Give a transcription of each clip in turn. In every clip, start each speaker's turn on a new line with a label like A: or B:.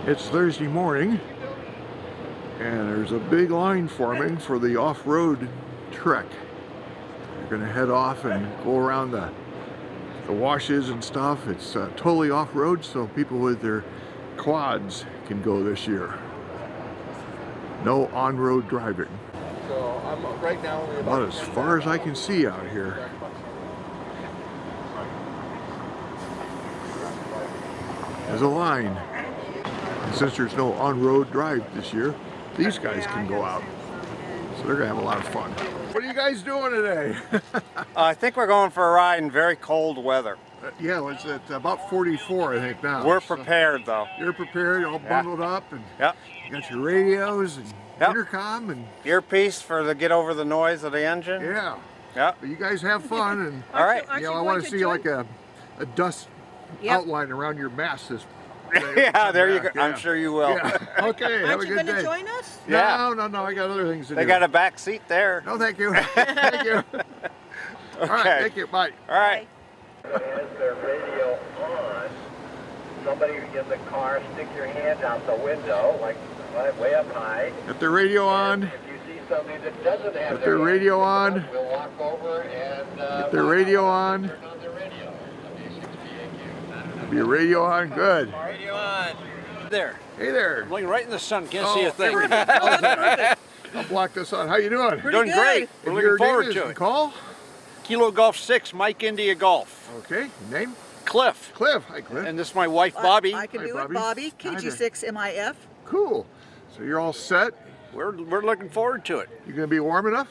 A: It's Thursday morning, and there's a big line forming for the off-road trek. They're going to head off and go around the washes and stuff. It's totally off-road, so people with their quads can go this year. No on-road driving.
B: So I'm right now only
A: About as far as I can see out here. There's a line. And since there's no on-road drive this year, these guys can go out. So they're gonna have a lot of fun. What are you guys doing today?
C: I think we're going for a ride in very cold weather.
A: Yeah, well, it's at about 44, I think, now.
C: We're prepared, though.
A: You're prepared, all bundled up, and
C: yep.
A: You got your radios and intercom and
C: earpiece for the get over the noise of the engine.
A: Yeah.
C: Yeah.
A: But you guys have fun, and
C: all right.
A: You know, I want to see like a dust outline around your mask this.
C: Yeah, there you go. Yeah. I'm sure you will.
A: Yeah. Okay, have a good day.
D: Aren't you going to join us?
A: No, I got other things to do.
C: They got a back seat there.
A: No, thank you. Thank you.
C: Okay.
A: All right, thank you. Bye.
C: All right.
E: Has their radio on. Somebody in the car, stick your hand out the window, like way up high.
A: Got their radio on.
E: If you see somebody that doesn't have
A: their radio on.
E: We'll walk over and
A: get their radio on.
E: Turn on their radio.
A: Be your radio on. Good.
F: Radio on. There.
A: Hey there.
F: I'm looking right in the sun. Can't see a thing.
A: I'll block this on. How you doing?
F: Doing great. We're looking forward to it.
A: Call?
F: Kilo Golf 6, Mike India Golf.
A: Okay. Name?
F: Cliff.
A: Cliff. Hi, Cliff.
F: And this is my wife, Bobby.
D: I can do
A: Bobby.
D: it, Bobby. KG6MIF.
A: Cool. So you're all set?
F: We're looking forward to it.
A: You gonna be warm enough?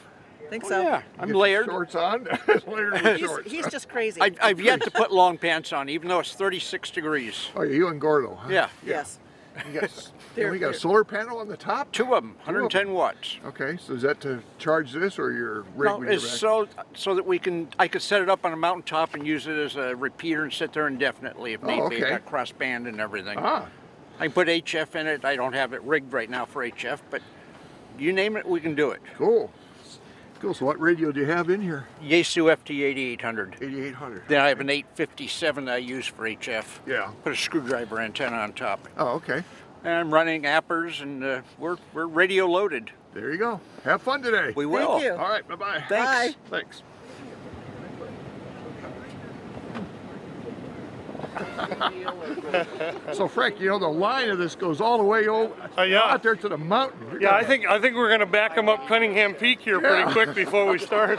D: Think so.
F: Yeah, I'm layered.
A: Shorts on. Layered with shorts.
D: He's just crazy.
F: I've yet to put long pants on, even though it's 36 degrees.
A: Oh, you and Gordo, huh?
F: Yeah.
D: Yes.
A: We got a solar panel on the top?
F: Two of them, 110 watts.
A: Okay, so is that to charge this or your rig?
F: No, it's so that I could set it up on a mountaintop and use it as a repeater and sit there indefinitely if need be. Got cross band and everything. I can put HF in it. I don't have it rigged right now for HF, but you name it, we can do it.
A: Cool. Cool. So what radio do you have in here?
F: Yaesu FT 8800.
A: 8800.
F: Then I have an 857 that I use for HF.
A: Yeah.
F: Put a screwdriver antenna on top.
A: Oh, okay.
F: And I'm running appers, and we're radio loaded.
A: There you go. Have fun today.
F: We will.
D: Thank you.
A: All right. Bye-bye.
F: Thanks.
D: Bye.
A: Thanks. So Frank, you know the line of this goes all the way over out there to the mountain.
G: I think we're going to back them up Cunningham Peak here pretty quick before we start.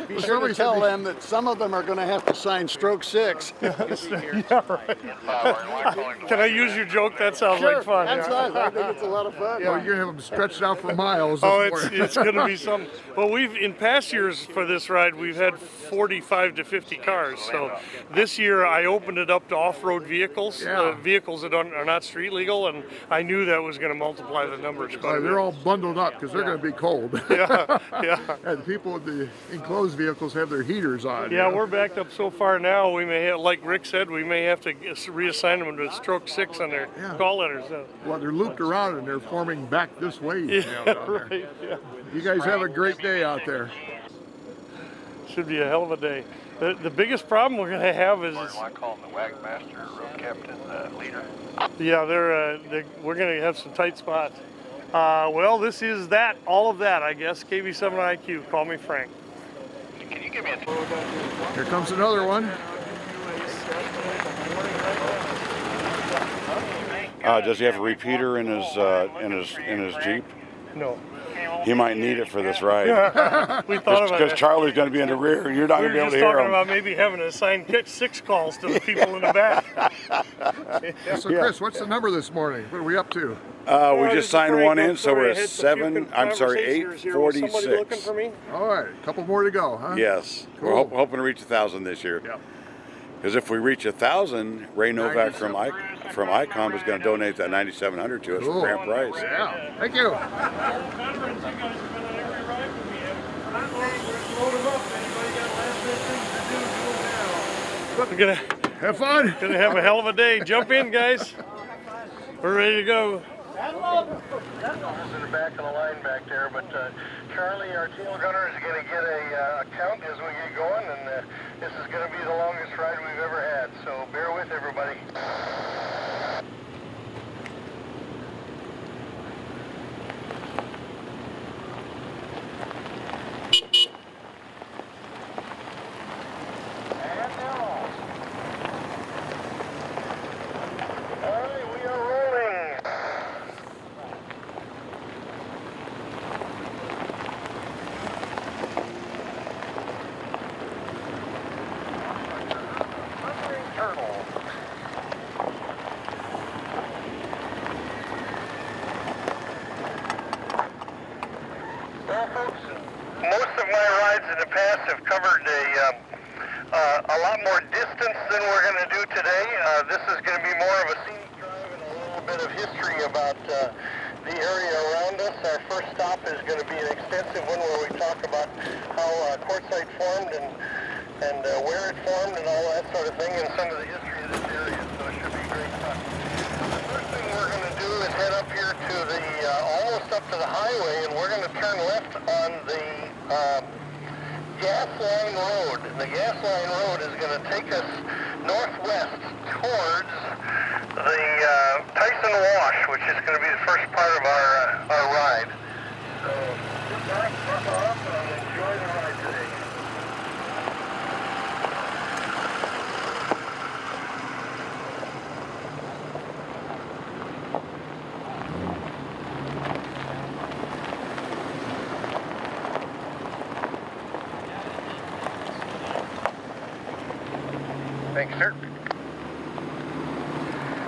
B: Be sure to tell them that some of them are going to have to sign stroke 6.
G: Yeah, right. Can I use your joke? That sounds like fun.
B: That's nice. I think it's a lot of fun.
A: Yeah, you're gonna have them stretched out for miles.
G: Oh, it's going to be some. Well, in past years for this ride, we've had 45 to 50 cars. So this year I opened it up to off-road vehicles, vehicles that are not street legal, and I knew that was going to multiply the numbers quite a bit.
A: They're all bundled up because they're going to be cold.
G: Yeah.
A: And people with the enclosed vehicles have their heaters on.
G: Yeah, we're backed up so far now. We may have, like Rick said, we may have to reassign them to stroke 6 on their call letters.
A: Well, they're looped around and they're forming back this way.
G: Right. Yeah.
A: You guys have a great day out there.
G: Should be a hell of a day. The biggest problem we're going to have is.
E: What do I call them? The Wag Master, Road Captain, Leader?
G: Yeah, we're going to have some tight spots. Well, this is all of that, I guess. KB7IQ. Call me Frank.
E: Can you give me a?
A: Here comes another one.
H: Does he have a repeater in his Jeep?
G: No.
H: He might need it for this ride.
G: We thought about it.
H: Because Charlie's going to be in the rear and you're not going to be able to hear him.
G: We were just talking about maybe having to assign 6 calls to the people in the back.
A: So Chris, what's the number this morning? What are we up to?
H: We just signed one in, so we're at 846.
G: Somebody looking for me?
A: All right, a couple more to go, huh?
H: Yes.
A: Cool.
H: We're hoping to reach 1,000 this year.
A: Yep.
H: Because if we reach 1,000, Ray Novak from ICOM is going to donate that 9,700 to us for grand price.
A: Yeah. Thank you.
G: We're gonna
A: have fun.
G: Gonna have a hell of a day. Jump in, guys. We're ready to go.
E: In the back of the line back there, but Charlie, our tail gunner, is going to get a count as we get going, and this is going to be the longest ride we've ever had, so bear with everybody. the past have covered a lot more distance than we're going to do today. This is going to be more of a scenic drive and a little bit of history about the area around us. Our first stop is going to be an extensive one where we talk about how quartzite formed and where it formed and all that sort of thing, and some of the history of this area. So it should be great fun. The first thing we're going to do is head up here to the almost up to the highway, and we're going to turn left on the gas line road. The gas line road is going to take us northwest towards the Tyson Wash, which is going to be the first part of our ride. So sit back, buckle up, and enjoy the ride today. Thanks, sir.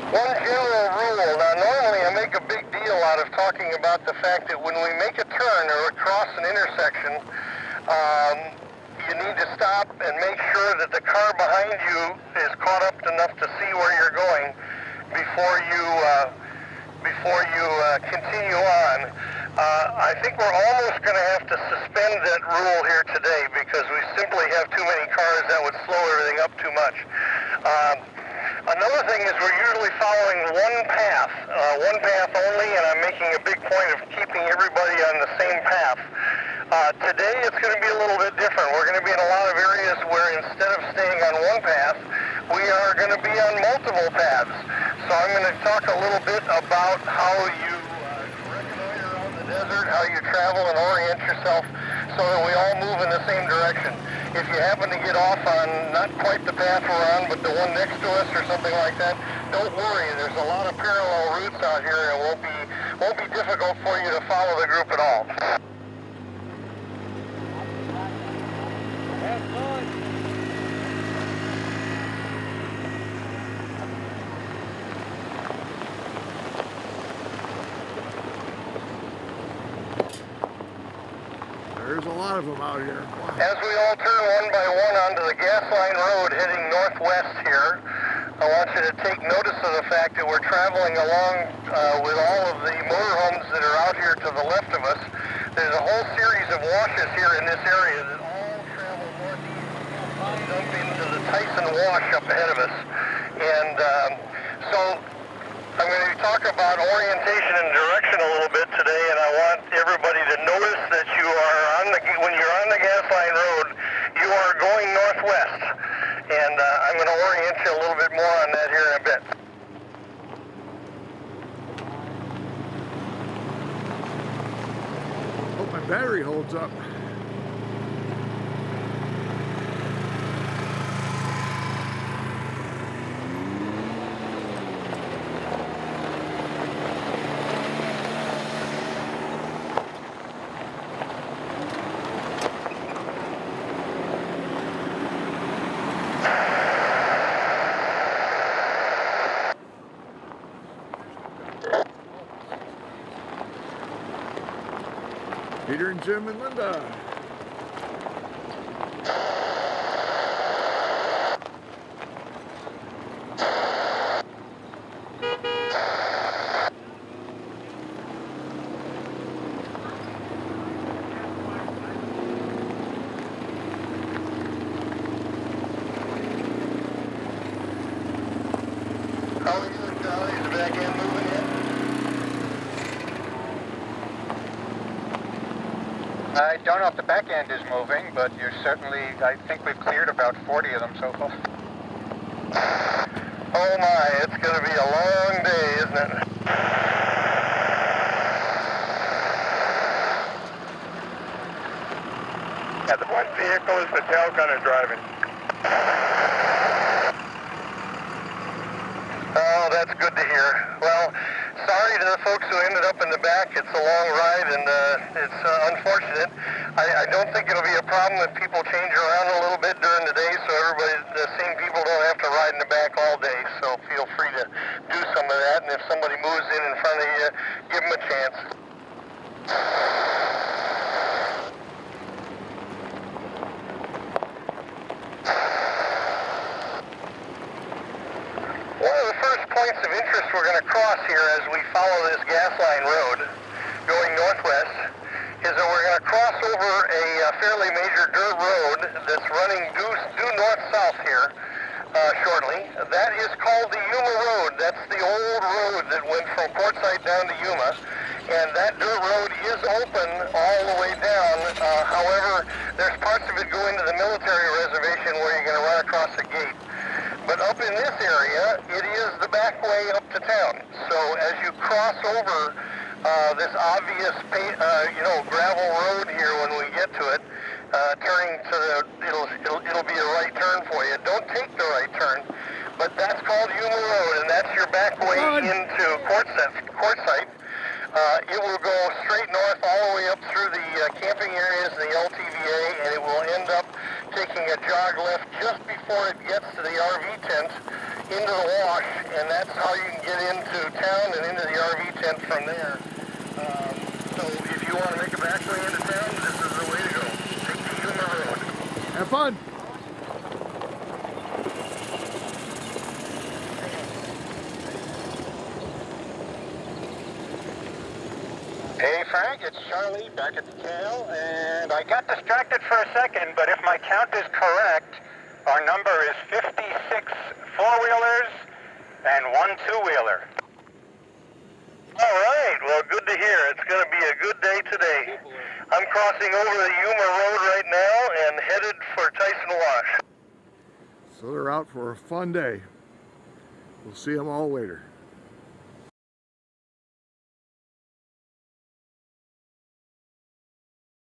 E: One general rule. Now, normally I make a big deal out of talking about the fact that when we make a turn or cross an intersection, you need to stop and make sure that the car behind you is caught up enough to see where you're going before you continue on. I think we're almost going to have to suspend that rule here today because we simply have too many cars that would slow everything up too much. Another thing is we're usually following one path only, and I'm making a big point of keeping everybody on the same path. Today it's going to be a little bit different. We're going to be in a lot of areas where instead of staying on one path, we are going to be on multiple paths. So I'm going to talk a little bit about how you reconnoiter around the desert, how you travel and orient yourself so that we all move in the same direction. If you happen to get off on not quite the path we're on, but the one next to us or something like that, don't worry. There's a lot of parallel routes out here, and it won't be difficult for you to follow the group at all.
A: There's a lot of them out here. Wow.
E: As we all turn one by one onto the gas line road heading northwest here, I want you to take notice of the fact that we're traveling along with all of the motorhomes that are out here to the left of us. There's a whole series of washes here in this area that all travel northeast, dump into the Tyson Wash up ahead of us. And so I'm going to talk about orientation and direction a little bit today, and I want everybody to notice that you are when you're on the gas line road, you are going northwest. And I'm going to orient you a little bit more on that here in a bit.
A: Hope my battery holds up. Peter and Jim and Linda.
E: How are you doing, Charlie? Is the back end moving yet?
I: I don't know if the back end is moving, but you're certainly, I think we've cleared about 40 of them so far.
E: Oh my, it's going to be a long day, isn't it?
I: Yeah, what vehicle is the tail gunner driving?
E: Oh, that's good to hear. Well, sorry to the folks who ended up in the back. It's a long ride, and it's unfortunate. I don't think it'll be a problem if people change around a little bit during the day, so the same people don't have to ride in the back all day. So feel free to do some of that, and if somebody moves in front of you, give them a chance. points of interest we're going to cross here as we follow this gas line road going northwest is that we're going to cross over a fairly major dirt road that's running due north-south here shortly. That is called the Yuma Road. That's the old road that went from Quartzfest down to Yuma. And that dirt road is open all the way down. However, there's parts of it going to the military reservation where you're going to run across a gate. But up in this area, it is the back way up to town. So as you cross over this obvious, gravel road here when we get to it, turning to it'll be a right turn for you. Don't take the right turn, but that's called Yuma Road, and that's your back way into Quartzsite. It will go straight north all the way up through the camping areas and the LTVA, and it will end up taking a jog left just before it gets to the RV tent into the wash, and that's how you can get into town and into the RV tent from there. So if you want to make a back way into town, this is the way to go. Take the Yuma Road.
A: Have fun.
I: Hey Frank, it's Charlie back at the tail, and I got distracted for a second, but if my count is correct, our number is 56 four-wheelers and 1 two-wheeler.
E: All right, well, good to hear. It's going to be a good day today. I'm crossing over the Yuma Road right now and headed for Tyson Wash.
A: So they're out for a fun day. We'll see them all later.